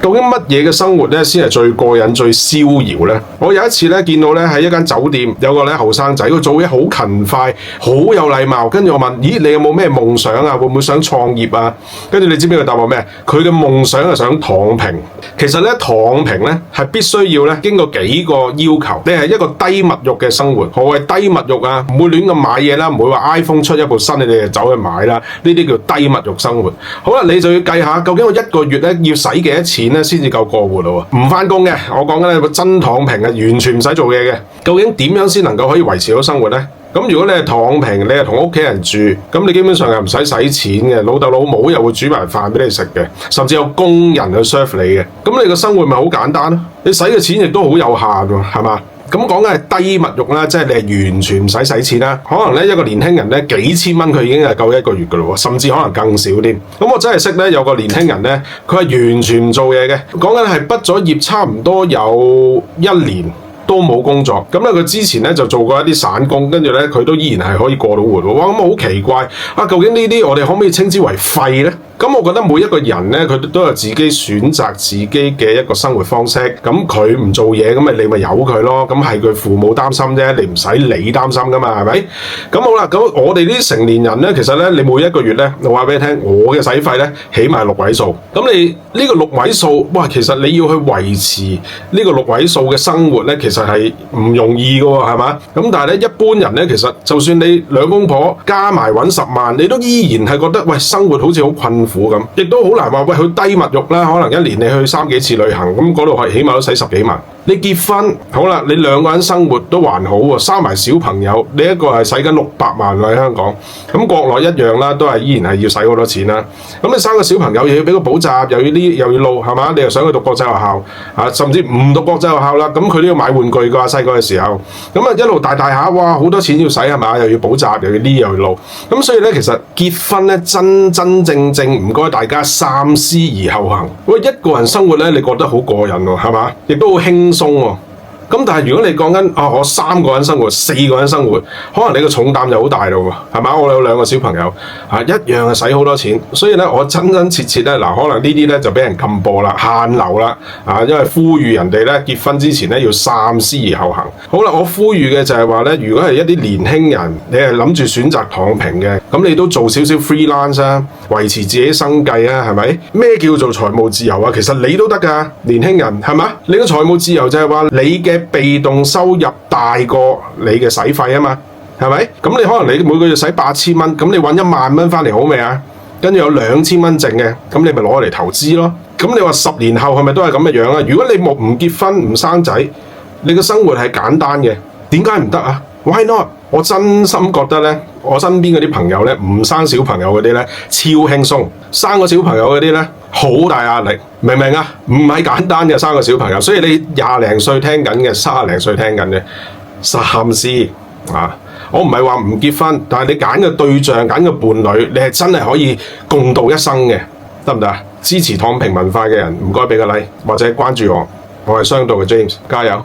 究竟乜嘢嘅生活咧先係最過癮、最逍遙咧？我有一次咧見到咧喺一間酒店有個咧後生仔，佢做嘢好勤快，好有禮貌。跟住我問：咦，你有冇咩夢想啊？會唔會想創業啊？跟住你知唔知佢答我咩？佢嘅夢想係想躺平。其實咧躺平咧係必須要咧經過幾個要求。你係一個低物欲嘅生活。何謂低物欲啊？唔會亂咁買嘢啦，唔會話 iPhone 出一部新你哋就走去買啦。呢啲叫低物欲生活。好啦，你就要計下究竟我一個月咧要使幾多錢咧先至夠過活咯喎？唔返工嘅，我講緊係個真躺平嘅，完全唔使做嘢嘅。究竟點樣先能夠可以維持到生活咧？咁如果你係躺平，你係同屋企人住，咁你基本上係唔使使錢嘅，老豆老母又會煮埋飯俾你食嘅，甚至有工人去 serve 你嘅，咁你個生活咪好簡單咯？你使嘅錢亦都好有限喎，係嘛？咁講緊係低物欲啦，即係你係完全唔使使錢啦。可能咧一個年輕人咧幾千蚊佢已經係夠一個月噶咯喎，甚至可能更少添。咁我真係識咧有個年輕人咧，佢係完全唔做嘢嘅，講緊係畢咗業差唔多有1年。都冇工作，咁咧佢之前咧就做過一啲散工，跟住咧佢都依然係可以過到活喎。哇，咁好奇怪啊！究竟呢啲我哋可唔可以稱之為廢咧？咁我覺得每一個人咧，佢都有自己選擇自己嘅一個生活方式。咁佢唔做嘢，咁你咪由佢咯。咁係佢父母擔心啫，你唔使你擔心噶嘛，係咪？咁好啦，咁我哋呢啲成年人咧，其實咧你每一個月咧，我話俾你聽，我嘅使費咧起碼6位數。咁你呢個6位數，哇，其實你要去維持呢個6位數嘅生活咧，其實係唔容易㗎喎，係嘛？咁但係咧，一般人咧，其實就算你兩公婆加埋揾10萬，你都依然係覺得喂生活好似好困苦咁，亦都好難話喂佢低物欲啦。可能一年你去3幾次旅行，咁嗰度係起碼都使10幾萬。你結婚好啦，你兩個人生活都還好喎，生埋小朋友，你一個係使緊600萬喺香港，咁國內一樣啦，都係依然係要使好多錢啦。咁你生個小朋友又要俾個補習，又要呢又要路，係嘛？你又想去讀國際學校啊，甚至唔讀國際學校啦，咁佢都要買玩具㗎，細個嘅時候，咁啊一路大下，哇好多錢要使係嘛？又要補習，又要呢又要路，咁所以咧其實結婚咧真正唔該大家三思而後行。喂，一個人生活咧，你覺得好過癮喎，係嘛？亦都好輕鬆喎。咁但係如果你講緊我3個人生活、4個人生活，可能你個重擔就好大咯喎，係嘛？我有2個小朋友，一樣係使好多錢，所以咧我真切咧嗱，可能呢啲咧就俾人禁播啦、限流啦，因為呼籲人哋咧結婚之前咧要三思而後行。好啦，我呼籲嘅就係話咧，如果係一啲年輕人，你係諗住選擇躺平嘅，咁你都做少少 freelance 啊，維持自己生計啊，係咪？咩叫做財務自由啊？其實你都得㗎，年輕人係嘛？你嘅財務自由就係話你嘅被動收入大過你嘅使費啊嘛，係咪？咁你可能你每個月使8000蚊，咁你搵1萬蚊翻嚟好未啊？跟住有2000蚊剩嘅，咁你咪攞嚟投資咯。咁你話10年後係咪都係咁嘅樣啊？如果你唔結婚唔生仔，你嘅生活係簡單嘅，點解唔得啊？ Why not？ 我真心覺得咧，我身邊嗰啲朋友咧，唔生小朋友嗰啲咧超輕鬆，生個小朋友嗰啲咧好大壓力，明唔明啊？唔係簡單嘅生個小朋友，所以你20零歲聽緊嘅，30零歲聽緊嘅，三思啊！我唔係話唔結婚，但係你揀嘅對象、揀嘅伴侶，你係真係可以共度一生嘅，得唔得啊？支持躺平文化嘅人，唔該俾個 like 或者關注我，我係商道嘅 James，加油！